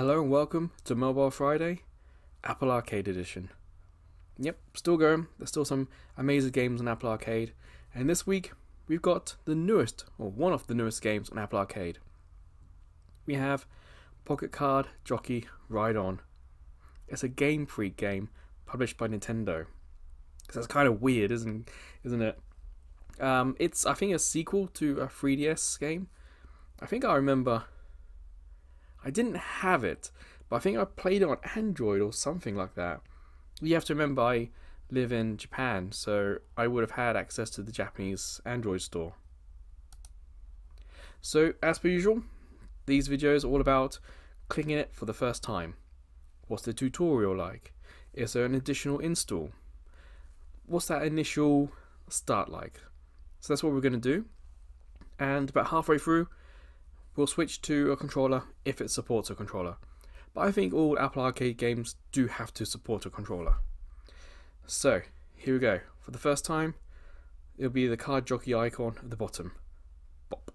Hello and welcome to Mobile Friday, Apple Arcade Edition. Yep, still going. There's still some amazing games on Apple Arcade, and this week we've got the newest, or one of the newest games on Apple Arcade. We have Pocket Card Jockey Ride On. It's a Game Freak game published by Nintendo. So that's kind of weird, isn't it? It's, I think, a sequel to a 3DS game. I think I remember. I didn't have it, but I think I played it on Android or something like that. You have to remember I live in Japan, so I would have had access to the Japanese Android store. So, as per usual, these videos are all about clicking it for the first time. What's the tutorial like? Is there an additional install? What's that initial start like? So that's what we're going to do. And about halfway through, we'll switch to a controller if it supports a controller. But I think all Apple Arcade games do have to support a controller. So, here we go. For the first time, it'll be the card jockey icon at the bottom. Bop.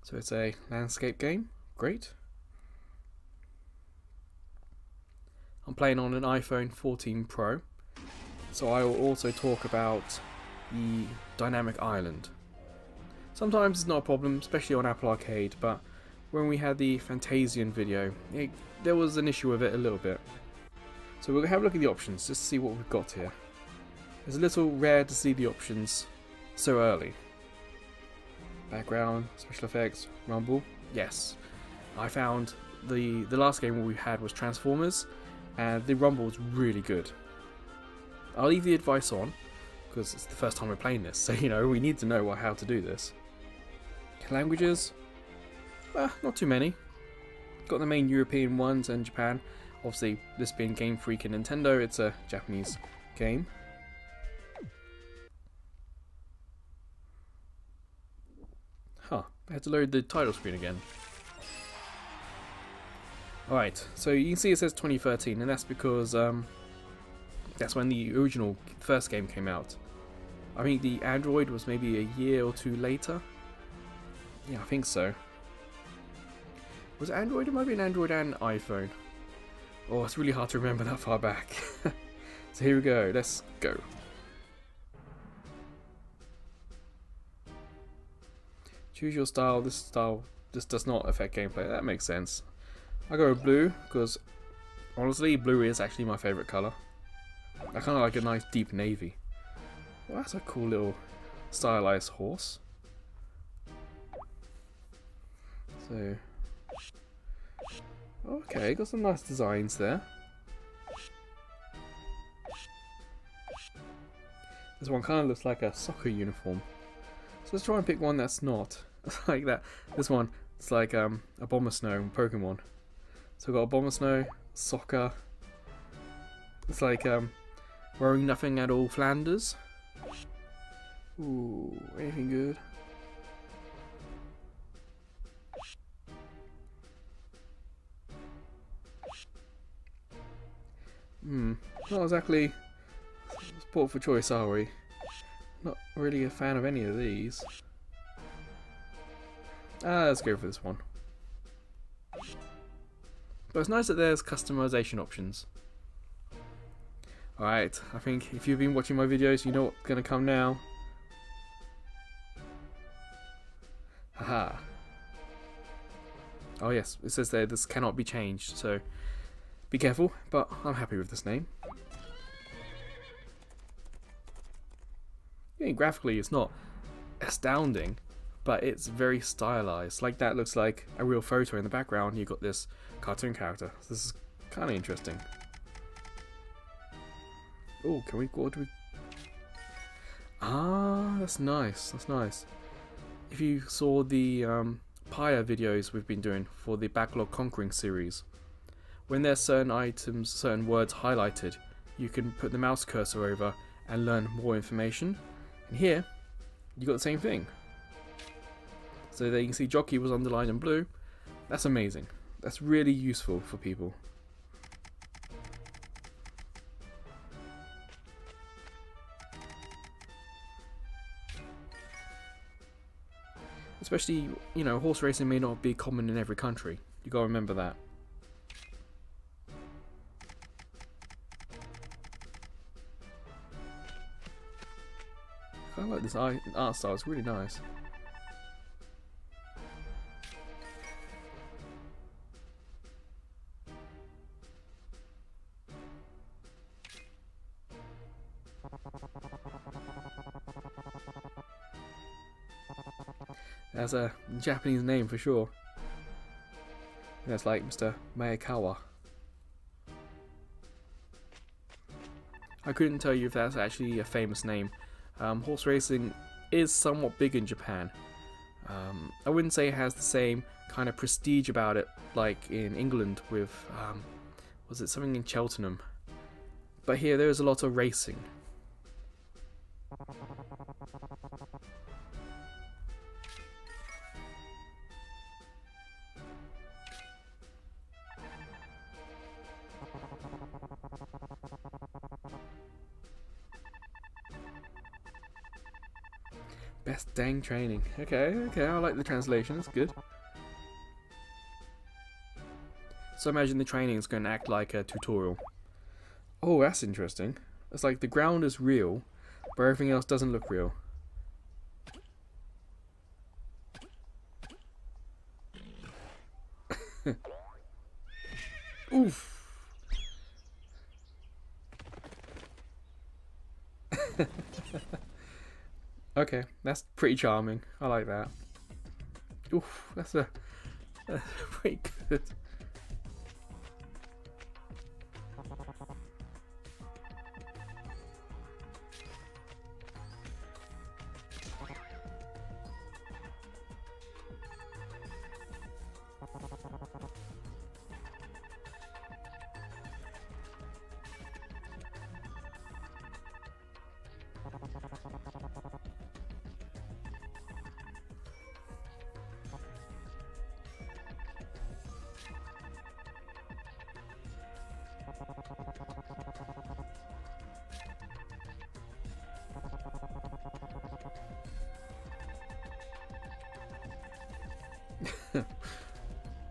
So it's a landscape game. Great. I'm playing on an iPhone 14 Pro. So I will also talk about the dynamic island. Sometimes it's not a problem, especially on Apple Arcade, but when we had the Fantasian video, there was an issue with it a little bit. So we'll have a look at the options, just to see what we've got here. It's a little rare to see the options so early. Background, special effects, rumble, yes. I found the last game we had was Transformers, and the rumble was really good. I'll leave the advice on, because it's the first time we're playing this, so we need to know how to do this. Languages? Not too many. Got the main European ones and Japan. Obviously, this being Game Freak and Nintendo, it's a Japanese game. Huh, I had to load the title screen again. Alright, so you can see it says 2013, and that's because that's when the original first game came out. I think the Android was maybe a year or two later. Yeah, I think so. Was it Android? It might be an Android and iPhone. Oh, it's really hard to remember that far back. So here we go. Let's go. Choose your style. This does not affect gameplay. That makes sense. I go with blue because honestly, blue is actually my favourite colour. I kind of like a nice deep navy. Well, that's a cool little stylized horse. So, okay, got some nice designs there. This one kind of looks like a soccer uniform. So let's try and pick one that's not like that. This one, it's like a Bomber Snow in Pokemon. So we've got a Bomber Snow, soccer. It's like wearing nothing at all Flanders. Ooh, anything good? Not exactly sport for choice, are we? Not really a fan of any of these. Let's go for this one. But it's nice that there's customization options. Alright, I think if you've been watching my videos, you know what's going to come now. Haha. Oh yes, it says there this cannot be changed, so be careful, but I'm happy with this name. Yeah, graphically it's not astounding, but it's very stylized. Like that looks like a real photo in the background, you've got this cartoon character. So this is kind of interesting. Oh, can we go to... Ah, that's nice, that's nice. If you saw the Pyre videos we've been doing for the Backlog Conquering series, when there's certain items, certain words highlighted, you can put the mouse cursor over and learn more information. And here, you got the same thing. So there you can see jockey was underlined in blue. That's amazing. That's really useful for people. Especially, you know, horse racing may not be common in every country. You gotta remember that. I like this art style, it's really nice. That's a Japanese name for sure. That's like Mr. Maekawa. I couldn't tell you if that's actually a famous name. Horse racing is somewhat big in Japan. I wouldn't say it has the same kind of prestige about it like in England with, was it something in Cheltenham? But here there's a lot of racing. Best dang training. Okay, I like the translation, it's good. So imagine the training is going to act like a tutorial. Oh, that's interesting. It's like the ground is real, but everything else doesn't look real. Oof. Okay, that's pretty charming. I like that. Oof, that's pretty good.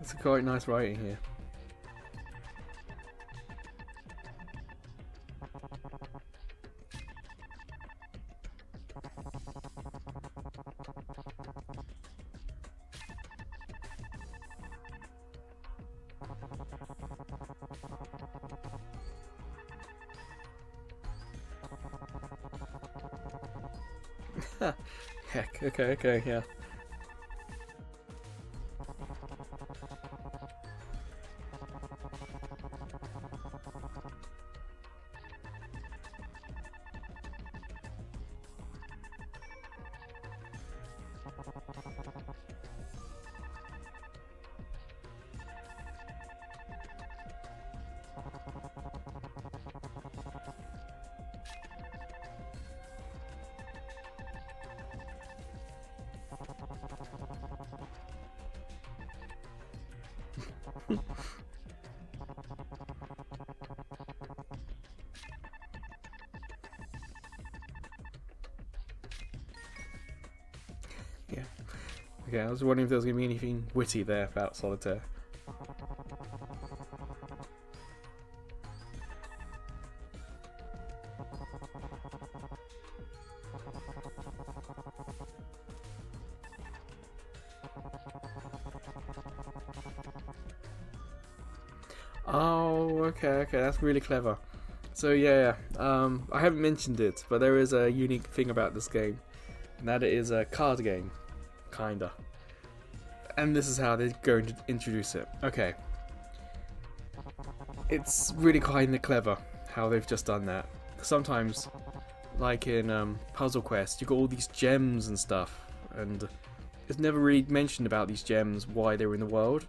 It's quite nice writing here. Heck, okay, yeah. Yeah. Okay, I was wondering if there was going to be anything witty there about Solitaire. Oh, okay, that's really clever. So yeah, I haven't mentioned it, but there is a unique thing about this game, and that it is a card game, kinda. And this is how they're going to introduce it. Okay. It's really kinda clever how they've just done that. Sometimes, like in Puzzle Quest, you got all these gems and stuff, and it's never really mentioned about these gems, why they're in the world.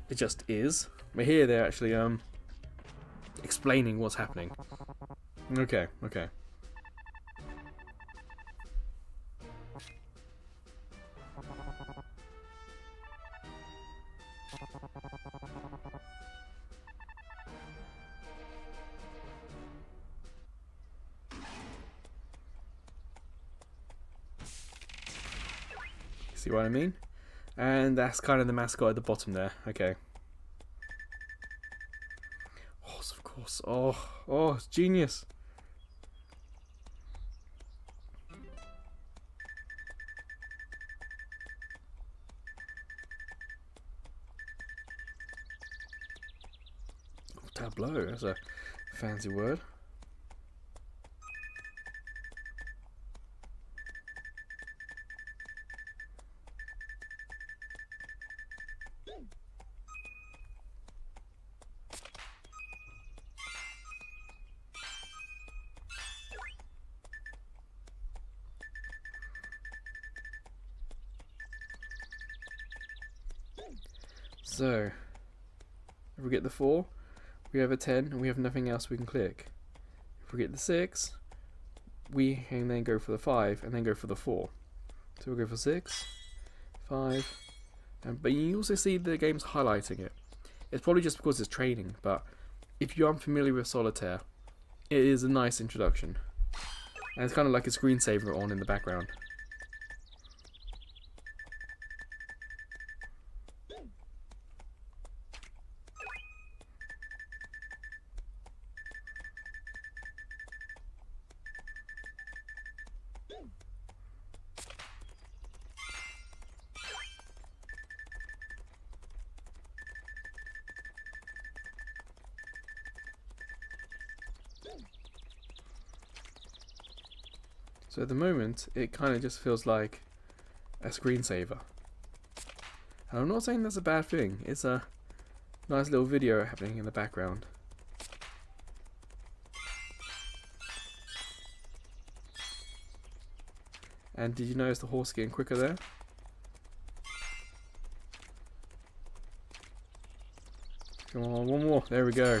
It just is. But here they're actually explaining what's happening. Okay. See what I mean? And that's kind of the mascot at the bottom there. Okay. Horse, of course. Oh, it's genius. Tableau, that's a fancy word. So, if we get the 4, we have a 10, and we have nothing else we can click. If we get the 6, we can then go for the 5, and then go for the 4. So we'll go for 6, 5, but you also see the game's highlighting it. It's probably just because it's training, but if you're unfamiliar with Solitaire, it is a nice introduction. And it's kind of like a screensaver on in the background. So at the moment, it kind of just feels like a screensaver. And I'm not saying that's a bad thing. It's a nice little video happening in the background. And did you notice the horse getting quicker there? Come on, one more. There we go.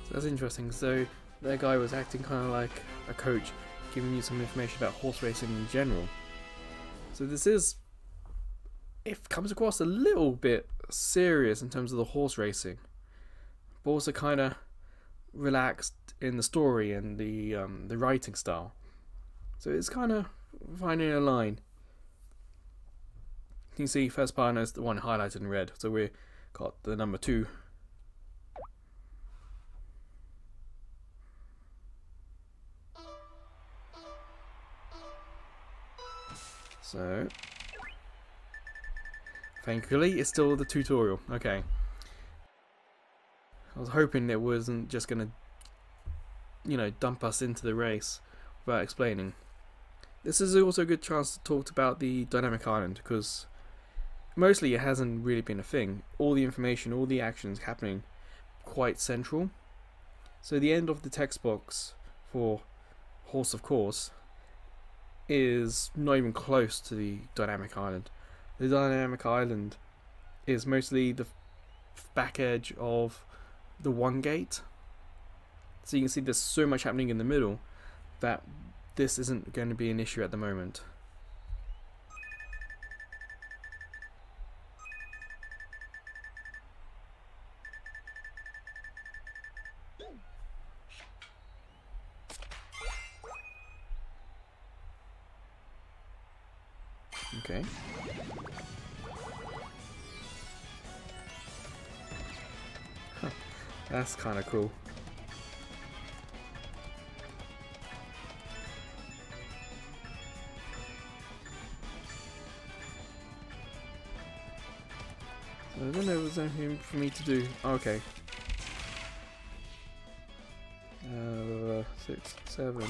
So that's interesting. So that guy was acting kind of like a coach, giving you some information about horse racing in general. So this is, it comes across a little bit serious in terms of the horse racing, but also kind of relaxed in the story and the writing style. So it's kind of finding a line. You can see first partner is the one highlighted in red, so we got the number 2. So, thankfully, it's still the tutorial. Okay. I was hoping it wasn't just going to, dump us into the race without explaining. This is also a good chance to talk about the dynamic island, because mostly it hasn't really been a thing. All the information, all the actions happening quite central. So the end of the text box for Horse of Course is not even close to the dynamic island. The dynamic island is mostly the back edge of the one gate. So you can see there's so much happening in the middle that this isn't going to be an issue at the moment. Okay. Huh. That's kind of cool. So I don't know if there's anything for me to do. Okay. 6, 7.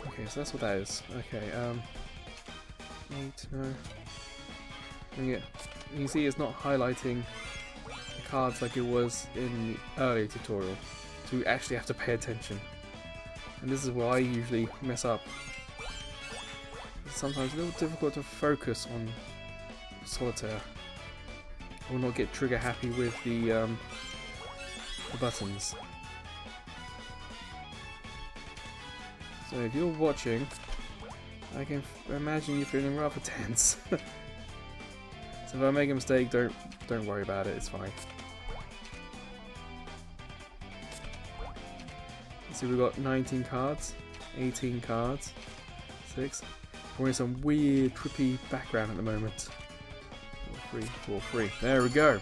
Okay, so that's what that is. Okay, 8, no. Yeah, you can see it's not highlighting the cards like it was in the earlier tutorial, so we actually have to pay attention. And this is where I usually mess up. It's sometimes a little difficult to focus on Solitaire. I will not get trigger happy with the buttons. So if you're watching, I can imagine you feeling rather tense. So if I make a mistake, don't worry about it. It's fine. See, we've got 19 cards, 18 cards, 6. We're in some weird, trippy background at the moment. 4, 3, 4, 3. There we go.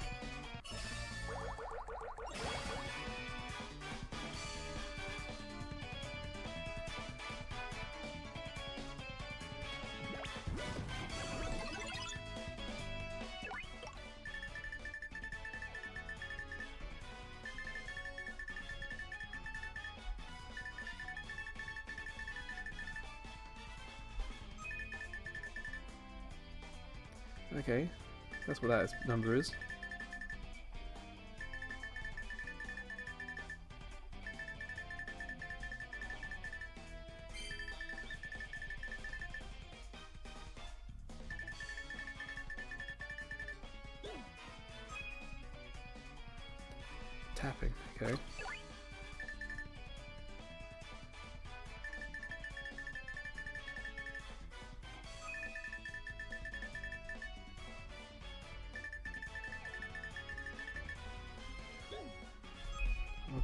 Okay, that's what that number is. Tapping, okay.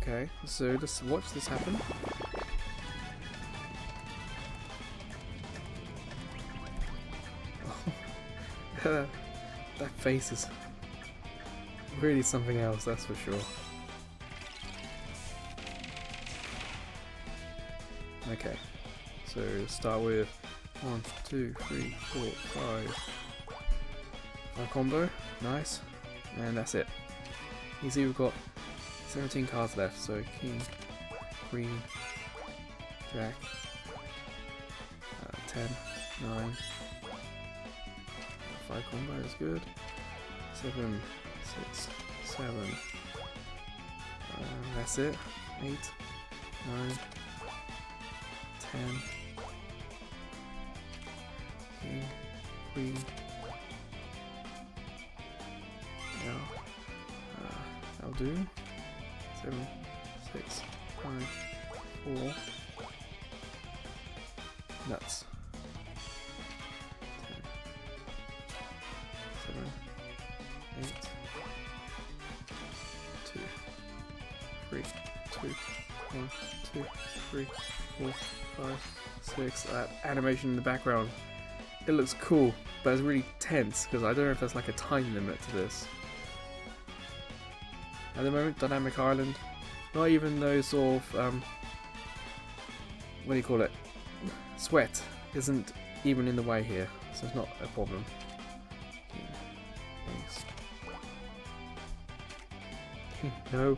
Okay, so let's watch this happen. Oh, that face is really something else, that's for sure. Okay, so start with 1, 2, 3, 4, 5. 5 combo, nice, and that's it. You see we've got 17 cards left, so king, queen, jack, 10, 9, 5 combo is good, 7, 6, 7, that's it, 8, 9, 10, king, queen, yeah, that'll do. 7, 6, 5, 4. Nuts. 10, 7, 8, 2, 3, 2, 1, 2, 3, 4, 5, 6. That animation in the background. It looks cool, but it's really tense because I don't know if there's like a time limit to this. At the moment, Dynamic Island, not even those sort of, what do you call it, sweat isn't even in the way here, so it's not a problem. No.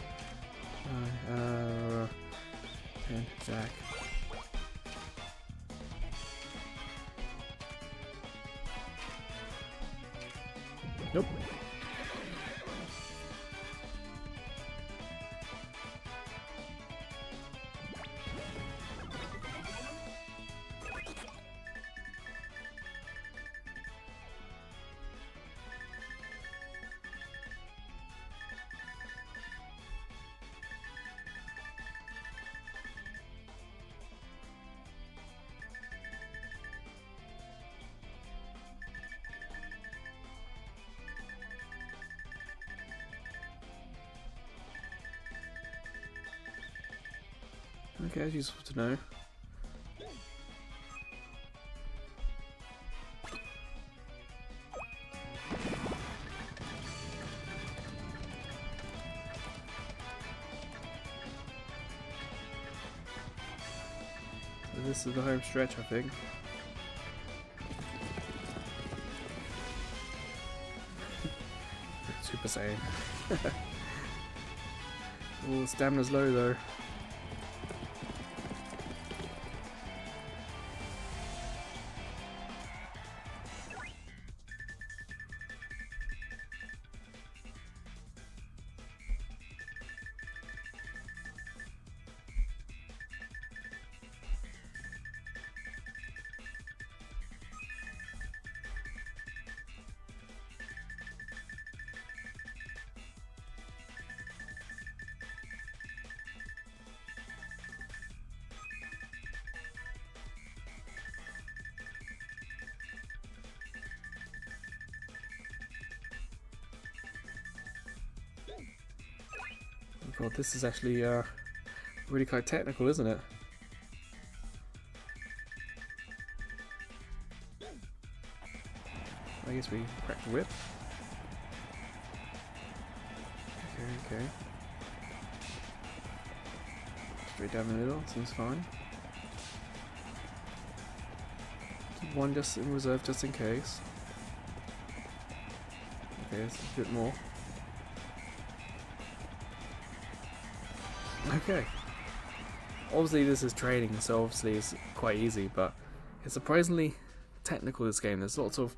10, jack. Nope. Okay, that's useful to know. So this is the home stretch, I think. Super Saiyan. Oh, stamina's low though. Oh god, this is actually really quite technical, isn't it? I guess we crack the whip. Okay, okay. Straight down the middle, seems fine. Keep one just in reserve, just in case. Okay, it's a bit more. Okay. Obviously this is training, so obviously it's quite easy, but it's surprisingly technical, this game. There's lots of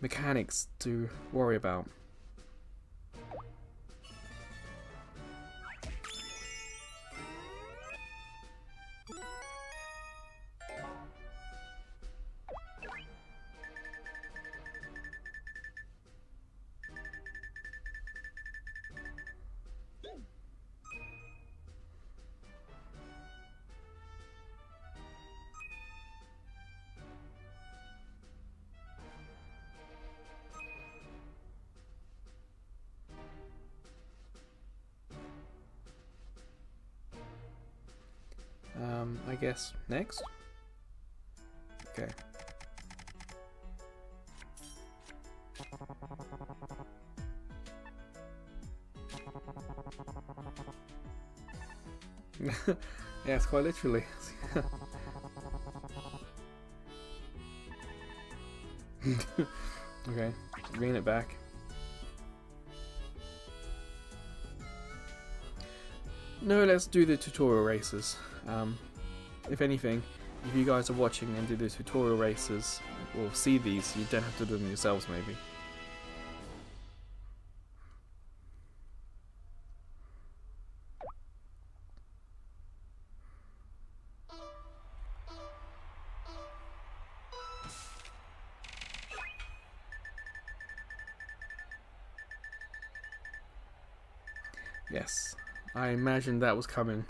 mechanics to worry about. I guess next. Okay. Yes, quite literally. Okay, bringing it back. No, let's do the tutorial races. If anything, if you guys are watching and do the tutorial races or see these, you don't have to do them yourselves maybe. Yes, I imagined that was coming.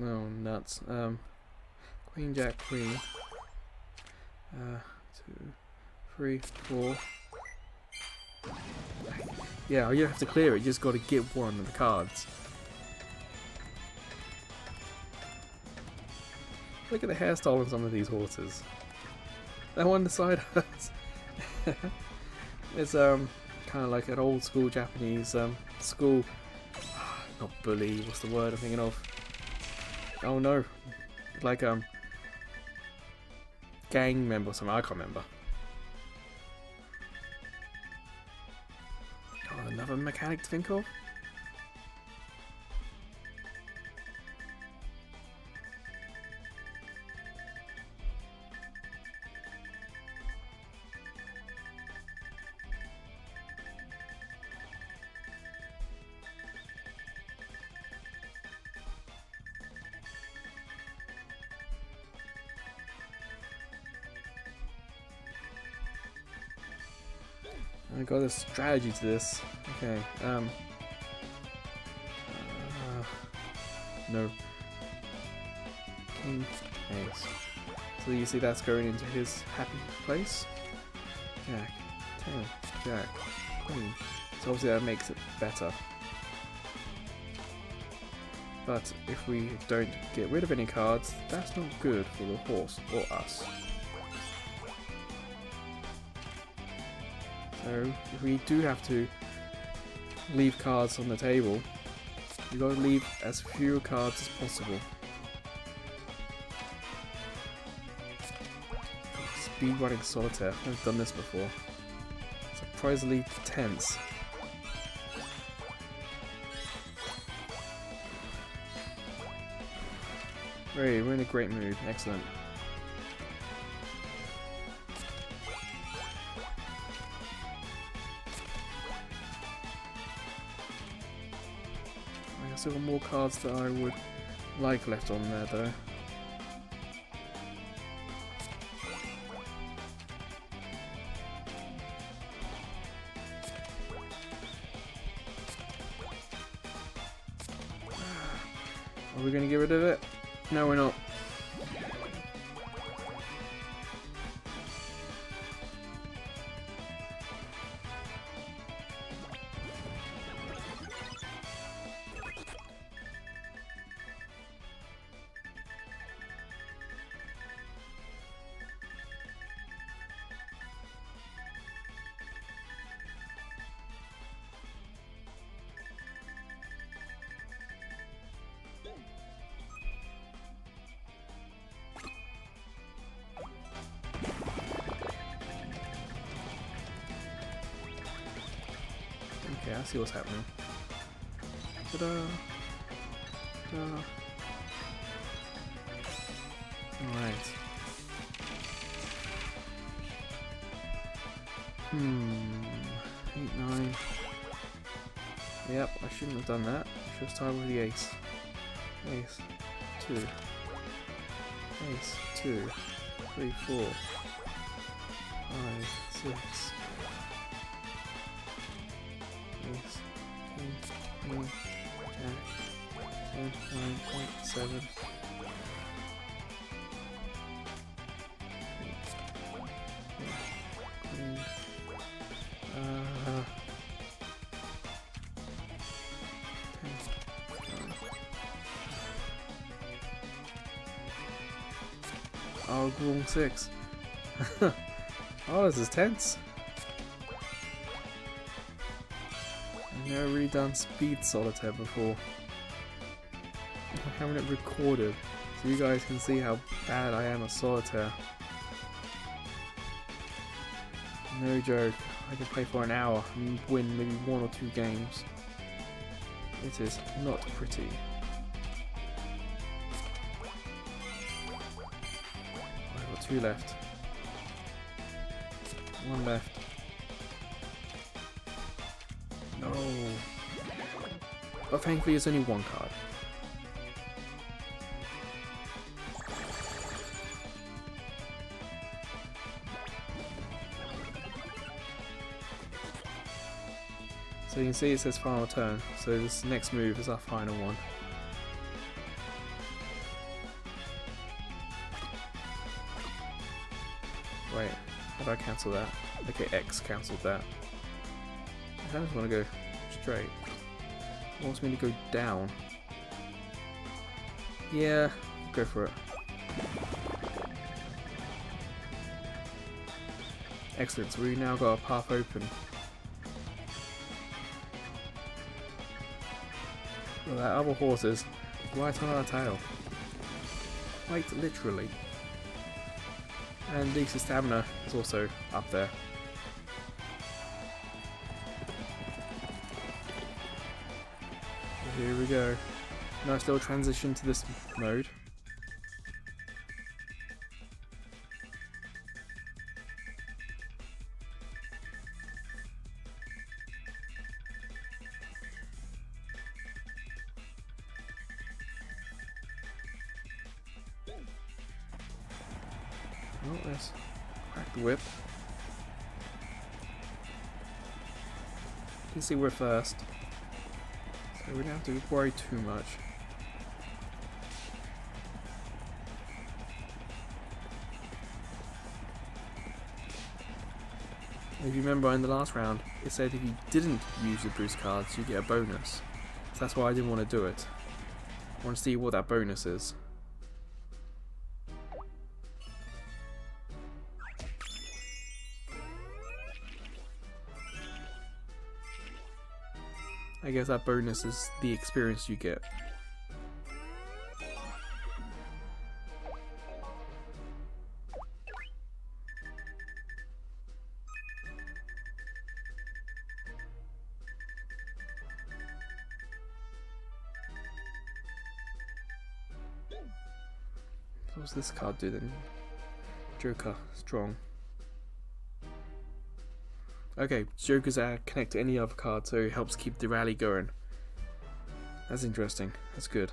Oh, nuts. Queen, Jack, Queen. 2, 3, 4. Yeah, you don't have to clear it, you just got to get one of the cards. Look at the hairstyle on some of these horses. That one beside us. It's kind of like an old school Japanese school. Not bully. What's the word I'm thinking of? Oh no, like gang member or something. I can't remember. Oh, another mechanic to think of. I got a strategy to this. Okay. No. King, ace. So you see that's going into his happy place. Jack, 10, Jack, Queen. So obviously that makes it better. But if we don't get rid of any cards, that's not good for the horse or us. So if we do have to leave cards on the table, you gotta leave as few cards as possible. Speed running solitaire. I've never done this before. Surprisingly tense. Great, we're in a great mood. Excellent. I still got more cards that I would like left on there though. Are we going to get rid of it? No, we're not. Okay, I see what's happening. Ta-da! Ta-da! Alright. 8, 9. Yep, I shouldn't have done that. I should have started with the ace. Ace. 2. Ace. 2. 3, 4. 5, 6. Ace, King, Queen, Jack, 10, 9.7. Queen. Oh, wrong 6. Oh, this is tense. I've never really done speed solitaire before. I haven't it recorded, so you guys can see how bad I am at solitaire. No joke, I can play for an hour and win maybe 1 or 2 games. It is not pretty. I've got 2 left. 1 left. No. But thankfully it's only 1 card. So you can see it says final turn, so this next move is our final one. Wait, how do I cancel that? Okay, X cancelled that. I just want to go straight. It wants me to go down. Yeah, go for it. Excellent, so we've now got our path open. Well, that other horse is right on our tail. Quite literally. And Lisa's stamina is also up there. So here we go. Nice little transition to this mode. Oh, let's crack the whip. You can see we're first, so we don't have to worry too much. If you remember in the last round, it said if you didn't use the boost cards, you get a bonus. So that's why I didn't want to do it. I want to see what that bonus is. I guess that bonus is the experience you get. What's this card do then? Joker, strong. Okay, Jokers connect to any other card, so it helps keep the rally going. That's interesting. That's good.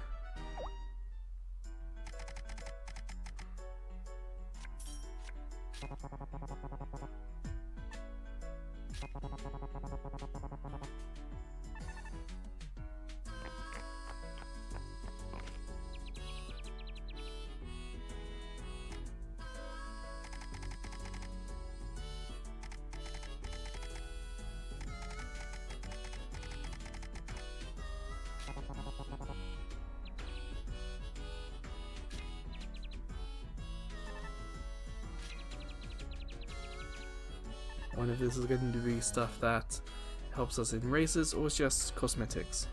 I wonder if this is going to be stuff that helps us in races or it's just cosmetics.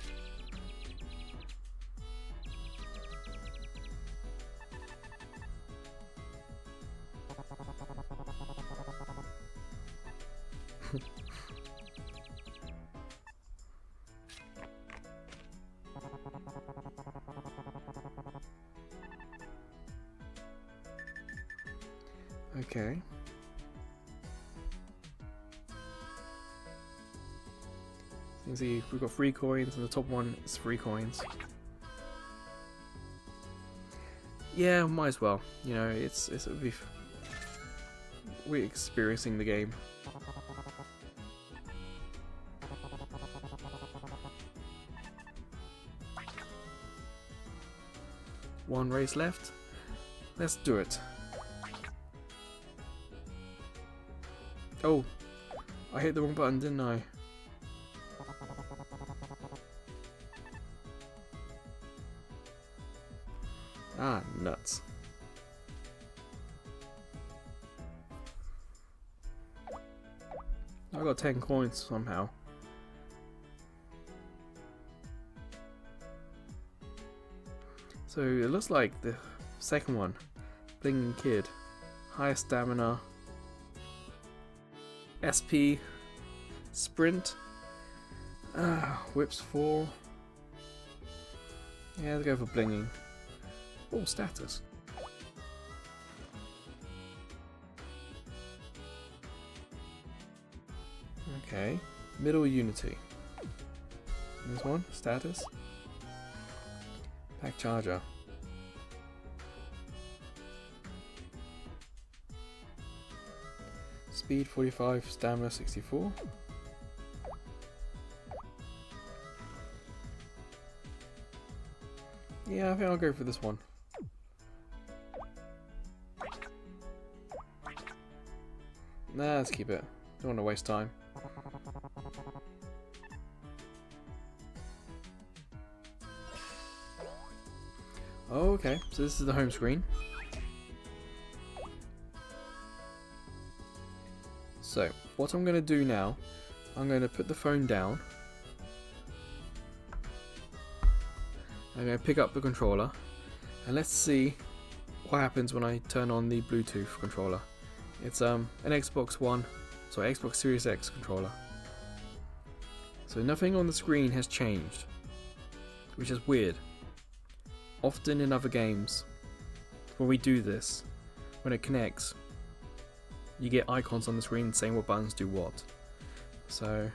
Okay. You can see we've got 3 coins and the top one is 3 coins. Yeah, might as well. You know, we're experiencing the game. One race left. Let's do it. Oh, I hit the wrong button, didn't I? Ah, nuts. I got 10 coins somehow. So it looks like the second one, Blinking Kid, high stamina, SP, sprint, whips 4. Yeah, let's go for blinging. Oh, status. Okay, middle unity. This one, status. Pack charger. Speed 45, stamina 64. Yeah, I think I'll go for this one. Nah, let's keep it. Don't want to waste time. Oh, okay, so this is the home screen. So, what I'm going to do now, I'm going to put the phone down. I'm going to pick up the controller. And let's see what happens when I turn on the Bluetooth controller. It's an Xbox Series X controller. So nothing on the screen has changed, which is weird. Often in other games, when we do this, when it connects, you get icons on the screen saying what buttons do what. So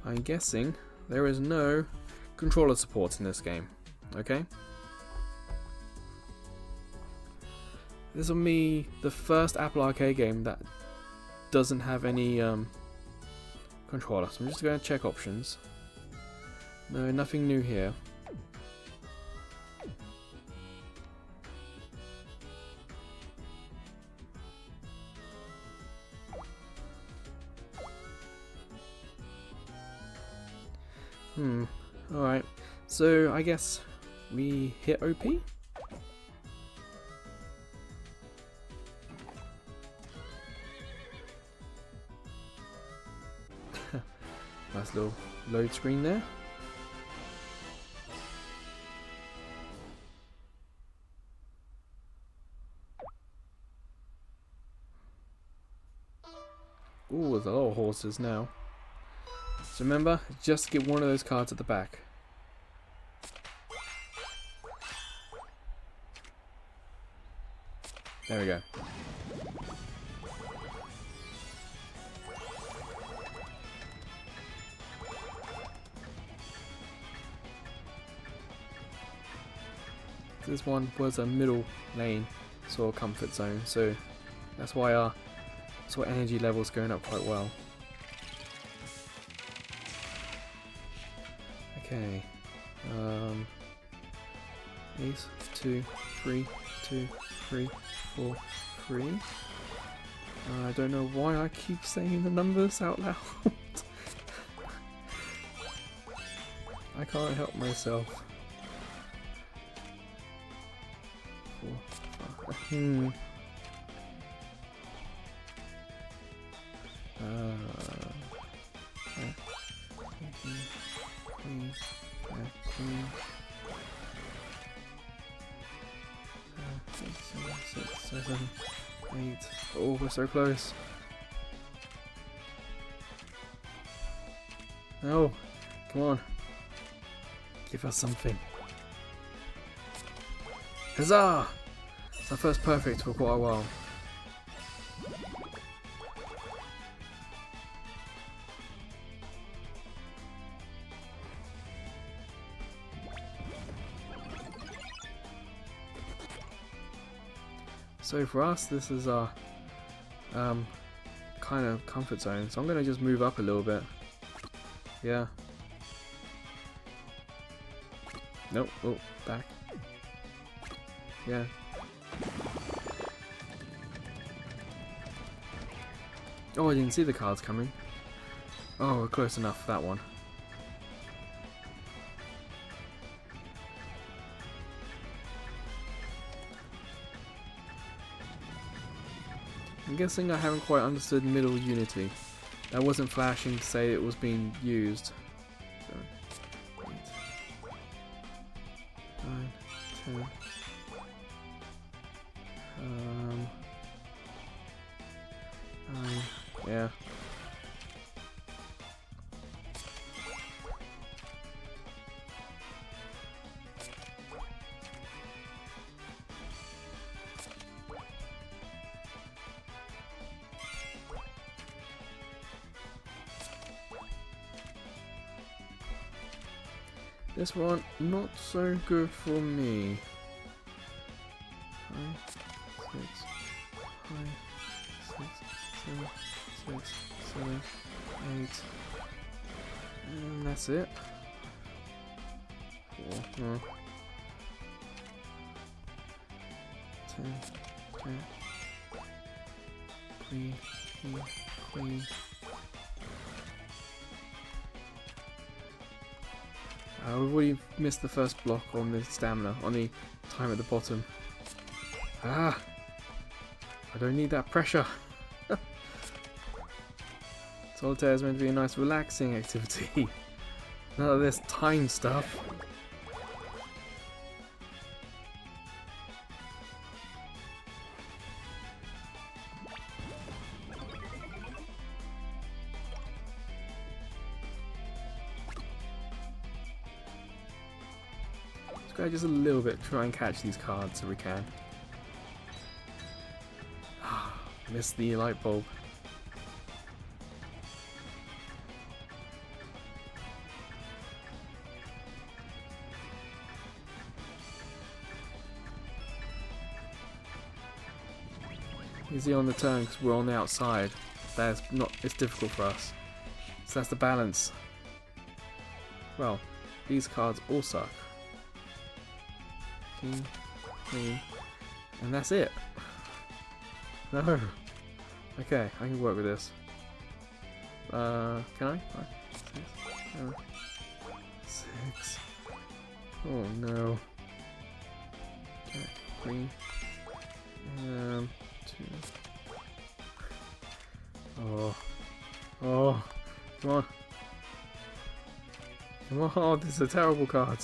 I'm guessing there is no controller support in this game. Okay? This will be the first Apple Arcade game that doesn't have any controller. So I'm just going to check options. No, nothing new here. Alright. So I guess we hit OP? Nice little load screen there. Ooh, there's a lot of horses now. So remember, just get one of those cards at the back. There we go. This one was a middle lane sort of comfort zone, so that's why our sort of energy level's going up quite well. Okay. Ace, 2, 3, 2, 3, 4, 3. I don't know why I keep saying the numbers out loud. I can't help myself. 4, 5. Queen, queen. 6, 7, 8. Oh, we're so close. No, come on. Give us something. Huzzah! It's our first perfect for quite a while. So for us, this is our kind of comfort zone. So I'm going to just move up a little bit. Yeah. Nope. Oh, back. Yeah. Oh, I didn't see the cards coming. Oh, we're close enough for that one. I'm guessing I haven't quite understood middle unity. That wasn't flashing to say it was being used. 7, 8, 9, 10. Yeah. This one, not so good for me. 5, 6, 7, 8. And that's it. 4, 10, jack, queen, king, queen. We've already missed the first block on the stamina, on the time at the bottom. Ah! I don't need that pressure. Solitaire is meant to be a nice relaxing activity. None of this time stuff. Let's go just a little bit, try and catch these cards if we can. Missed the light bulb. Easy on the turn because we're on the outside. That's not. It's difficult for us. So that's the balance. Well, these cards all suck. King, queen, and that's it. No. Okay, I can work with this. Can I? 5, 6, 7, 6. Oh no. Jack, queen. 2. Oh. Oh. Come on. Come on. Oh, this is a terrible card.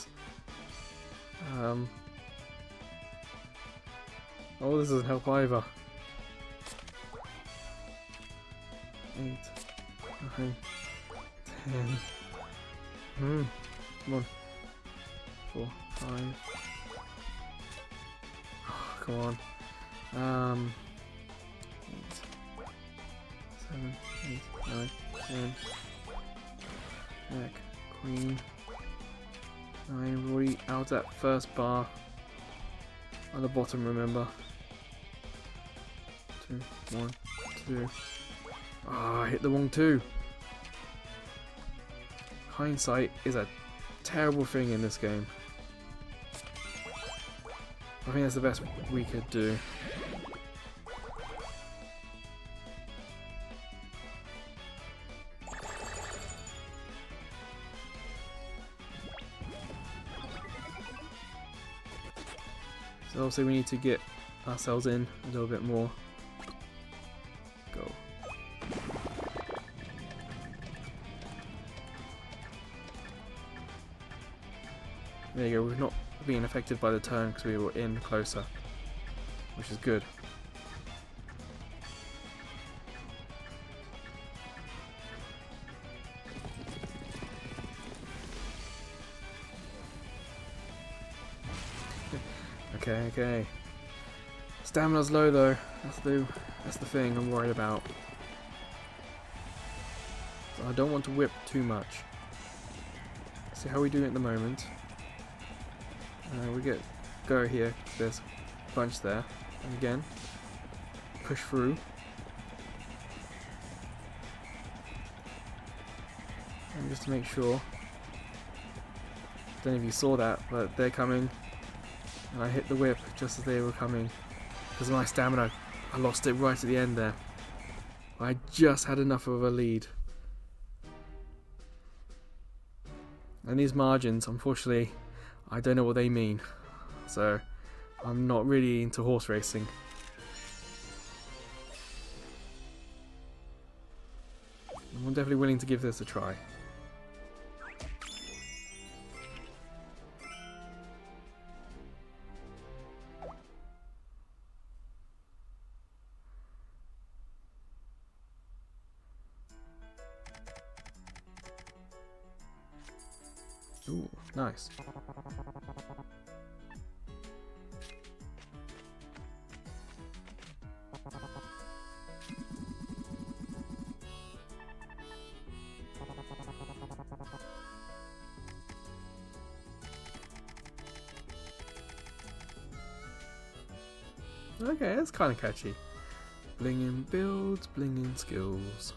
Oh, this doesn't help either. 8. 9. 10. Come on. 4. 5. Oh, come on. 8. 7. 8. 9. 10. Jack. Queen. 9. We're already out that first bar. On the bottom, remember. 2. 1. 2. Ah, I hit the wrong 2. Hindsight is a terrible thing in this game. I think that's the best we could do. So obviously we need to get ourselves in a little bit more. Go. There you go, we're not being affected by the turn because we were in closer, which is good. Okay. Stamina's low though. That's the thing I'm worried about. So I don't want to whip too much. See how we do at the moment. We get go here. There's a bunch there, and again push through. And just to make sure. Don't know if you saw that, but they're coming. And I hit the whip just as they were coming. Because of my stamina, I lost it right at the end there. I just had enough of a lead. And these margins, unfortunately, I don't know what they mean. So, I'm not really into horse racing. I'm definitely willing to give this a try. Ooh, nice. Okay, that's kind of catchy. Blingin' builds, blingin' skills.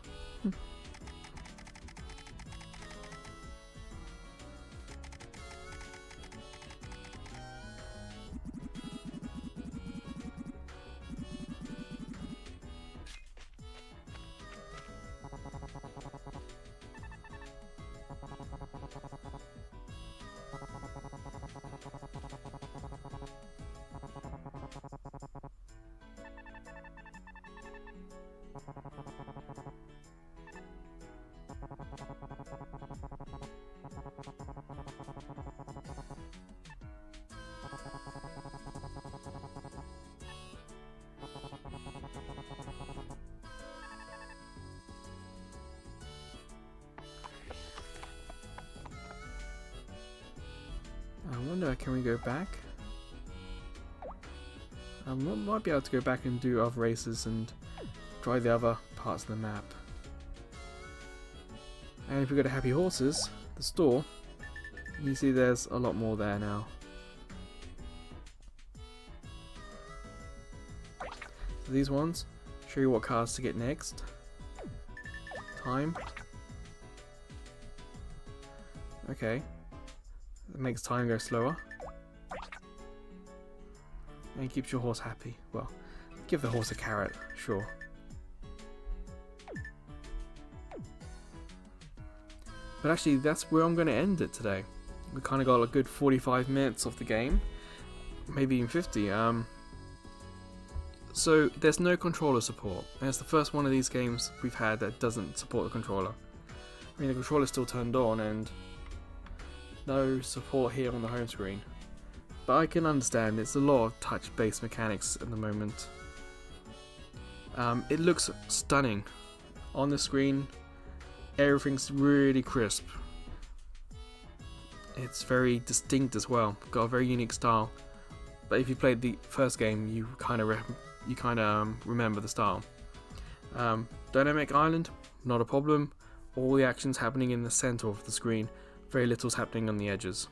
I wonder, can we go back? I might be able to go back and do other races and try the other parts of the map. And if we go to Happy Horses, the store, you see there's a lot more there now. So these ones show you what cards to get next. Time. Okay. It makes time go slower. And keeps your horse happy. Well, give the horse a carrot, sure. But actually, that's where I'm going to end it today. We kind of got a good 45 minutes of the game, maybe even 50. So there's no controller support, and it's the first one of these games we've had that doesn't support the controller. I mean, the controller's still turned on and no support here on the home screen. But I can understand, it's a lot of touch-based mechanics at the moment. It looks stunning. On the screen, everything's really crisp. It's very distinct as well, got a very unique style. But if you played the first game, you kind of remember the style. Dynamic Island, not a problem. All the action's happening in the center of the screen. Very little's happening on the edges.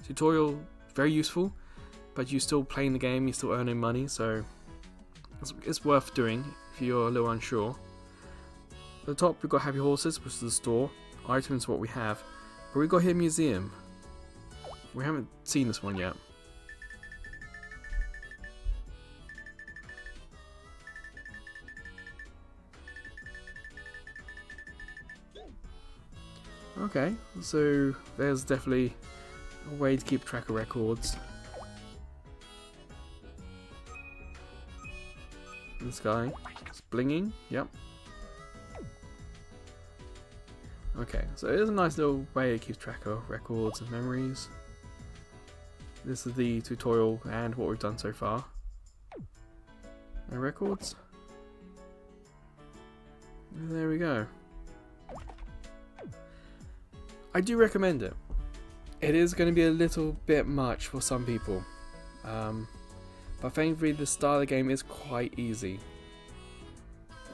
Tutorial, very useful, but you're still playing the game, you're still earning money, so it's worth doing if you're a little unsure. At the top we've got Happy Horses, which is the store. Items, what we have. But we've got here Museum. We haven't seen this one yet. Okay, so there's definitely a way to keep track of records. This guy is blinging, yep. Okay, so it is a nice little way to keep track of records and memories. This is the tutorial and what we've done so far. And records. And there we go. I do recommend it. It is going to be a little bit much for some people. But thankfully the start of the game is quite easy.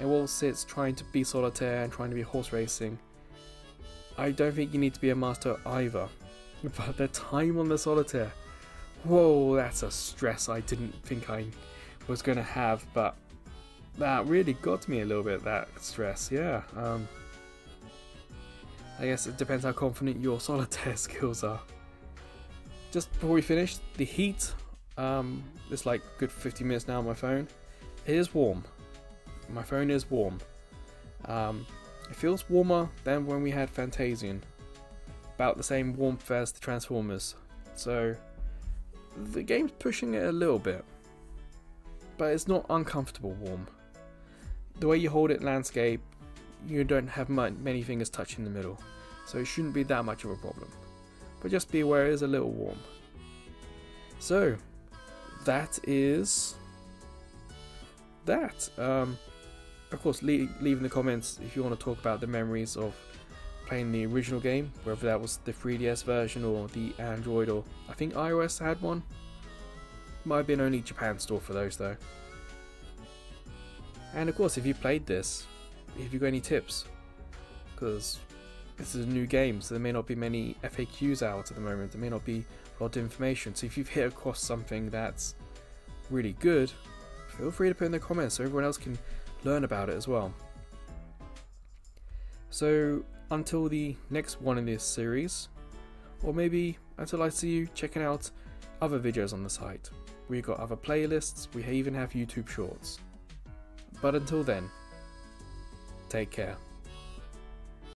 And whilst it's trying to be solitaire and trying to be horse racing, I don't think you need to be a master either. But the time on the solitaire, whoa, that's a stress I didn't think I was going to have, but that really got me a little bit, that stress, yeah. I guess it depends how confident your solitaire skills are. Just before we finish, the heat, it's like good 50 minutes now on my phone. It is warm. My phone is warm. It feels warmer than when we had Fantasian. About the same warmth as the Transformers. So the game's pushing it a little bit. But it's not uncomfortable warm. The way you hold it landscape, you don't have many fingers touching the middle, so it shouldn't be that much of a problem. But just be aware it is a little warm. So that is that. Of course, leave in the comments if you want to talk about the memories of playing the original game, whether that was the 3DS version or the Android, or I think iOS had one. Might have been only Japan store for those though. And of course, if you played this, if you've got any tips, because this is a new game, so there may not be many FAQs out at the moment, there may not be a lot of information, so if you've hit across something that's really good, feel free to put in the comments so everyone else can learn about it as well. So until the next one in this series, or maybe until I see you checking out other videos on the site, we've got other playlists, we even have YouTube shorts. But until then, take care.